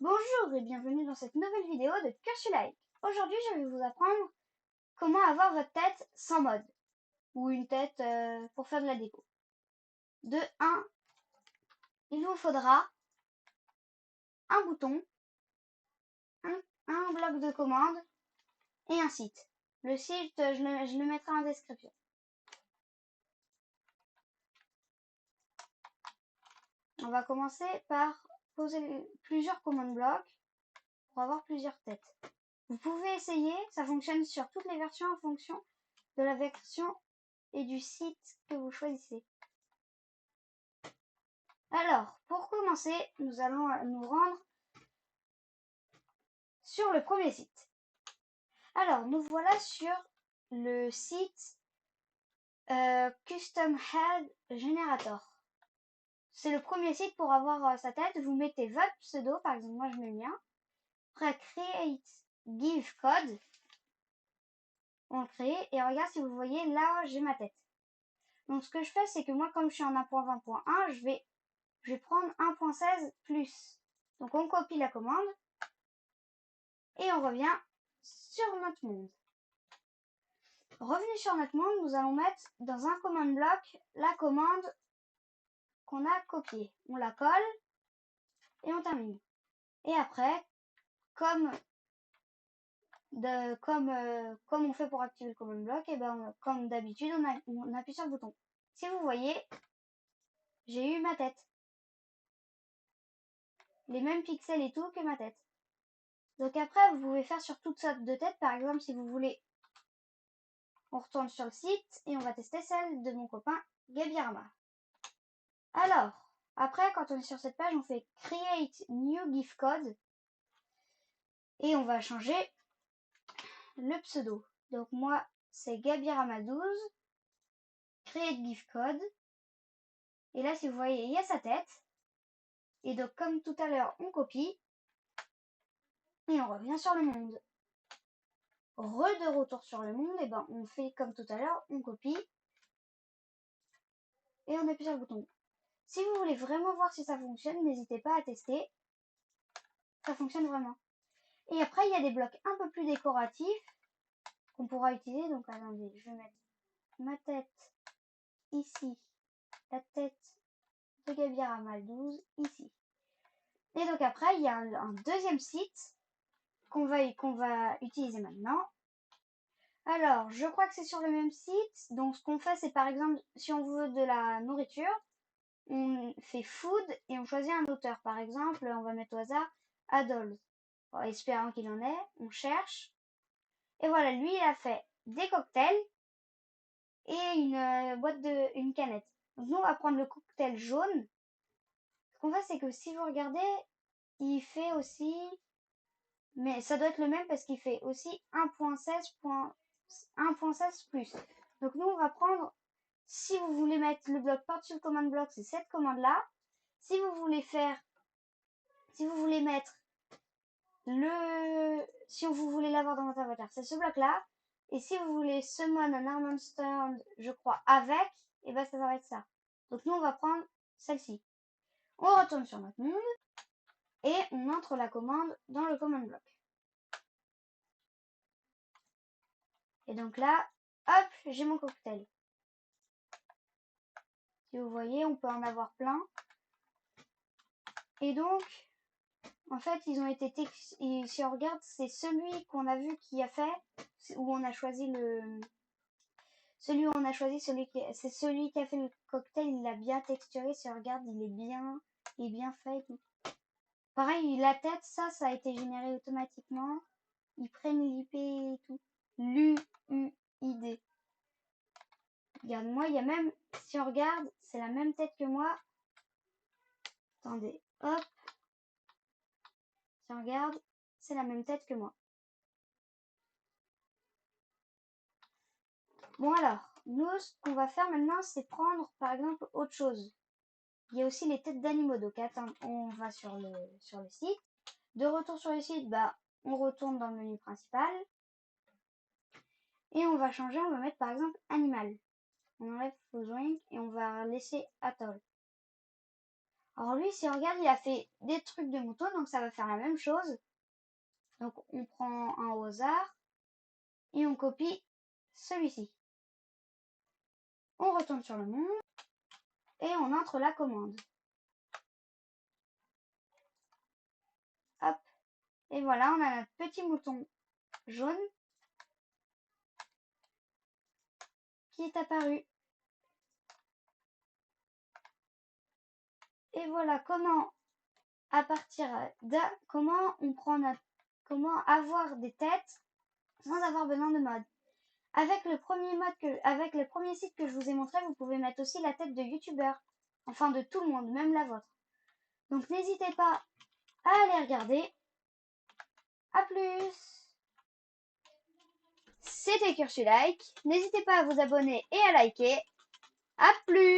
Bonjour et bienvenue dans cette nouvelle vidéo de Cursulike. Aujourd'hui, je vais vous apprendre comment avoir votre tête sans mode ou une tête pour faire de la déco. De 1, il vous faudra un bouton, un bloc de commande et un site. Le site, je le mettrai en description. On va commencer par poser plusieurs commandes blocs pour avoir plusieurs têtes. Vous pouvez essayer, ça fonctionne sur toutes les versions en fonction de la version et du site que vous choisissez. Alors, pour commencer, nous allons nous rendre sur le premier site. Alors, nous voilà sur le site Custom Head Generator. C'est le premier site pour avoir sa tête. Vous mettez votre pseudo, par exemple, moi je mets le mien. Après, Create Give Code. On le crée et regarde si vous voyez là, j'ai ma tête. Donc, ce que je fais, c'est que moi, comme je suis en 1.20.1, je vais prendre 1.16 plus. Donc, on copie la commande. Et on revient sur notre monde. Revenu sur notre monde, nous allons mettre dans un command block la commande qu'on a copiée. On la colle et on termine. Et après, comme on fait pour activer le command block, et ben comme d'habitude, on appuie sur le bouton. Si vous voyez, j'ai eu ma tête. Les mêmes pixels et tout que ma tête. Donc après, vous pouvez faire sur toutes sortes de têtes. Par exemple, si vous voulez, on retourne sur le site et on va tester celle de mon copain Gabirama. Alors, après, quand on est sur cette page, on fait Create New GIF Code et on va changer le pseudo. Donc moi, c'est Gabirama12, Create GIF Code. Et là, si vous voyez, il y a sa tête. Et donc, comme tout à l'heure, on copie et on revient sur le monde. De retour sur le monde, et ben on fait comme tout à l'heure, on copie et on appuie sur le bouton. Si vous voulez vraiment voir si ça fonctionne, n'hésitez pas à tester. Ça fonctionne vraiment. Et après, il y a des blocs un peu plus décoratifs qu'on pourra utiliser. Donc, attendez, je vais mettre ma tête ici, la tête de Gabirama 12 ici. Et donc après, il y a un deuxième site qu'on va utiliser maintenant. Alors, je crois que c'est sur le même site. Donc, ce qu'on fait, c'est par exemple, si on veut de la nourriture, on fait food et on choisit un auteur. Par exemple, on va mettre au hasard Adolphe. En espérant qu'il en ait, on cherche. Et voilà, lui, il a fait des cocktails et une canette. Donc, nous, on va prendre le cocktail jaune. Ce qu'on fait, c'est que si vous regardez, il fait aussi, mais ça doit être le même parce qu'il fait aussi 1.16 plus. Donc nous, on va prendre, si vous voulez mettre le bloc par-dessus le command block, c'est cette commande-là. Si vous voulez mettre si vous voulez l'avoir dans votre avatar, c'est ce bloc-là. Et si vous voulez summon un Armand Stand, je crois, avec, et ben ça va être ça. Donc nous, on va prendre celle-ci. On retourne sur notre monde et on entre la commande dans le command block. Et donc là, hop, j'ai mon cocktail. Si vous voyez, on peut en avoir plein. Et donc, en fait, ils ont été et si on regarde, c'est celui qu'on a vu qui a fait, où on a choisi celui où on a choisi, c'est celui qui a fait le cocktail, il l'a bien texturé. Si on regarde, il est bien fait et tout. Pareil, la tête, ça a été généré automatiquement. Ils prennent l'IP et tout. L'UUID. Regarde, moi, il y a même, si on regarde, c'est la même tête que moi. Attendez, hop. Si on regarde, c'est la même tête que moi. Bon alors, nous, ce qu'on va faire maintenant, c'est prendre, par exemple, autre chose. Il y a aussi les têtes d'animaux. Donc, attends, on va sur le site. De retour sur le site, bah, on retourne dans le menu principal. Et on va changer, on va mettre par exemple animal. On enlève Following et on va laisser Atoll. Alors lui, si on regarde, il a fait des trucs de moutons, donc ça va faire la même chose. Donc on prend un au hasard et on copie celui-ci. On retourne sur le monde et on entre la commande. Hop. Et voilà, on a notre petit mouton jaune qui est apparu. Et voilà comment, à partir d'un, comment avoir des têtes sans avoir besoin de mode. Avec le premier site que je vous ai montré, vous pouvez mettre aussi la tête de youtubeur. Enfin de tout le monde, même la vôtre. Donc n'hésitez pas à aller regarder. A plus! C'était Cursulike. N'hésitez pas à vous abonner et à liker. A plus!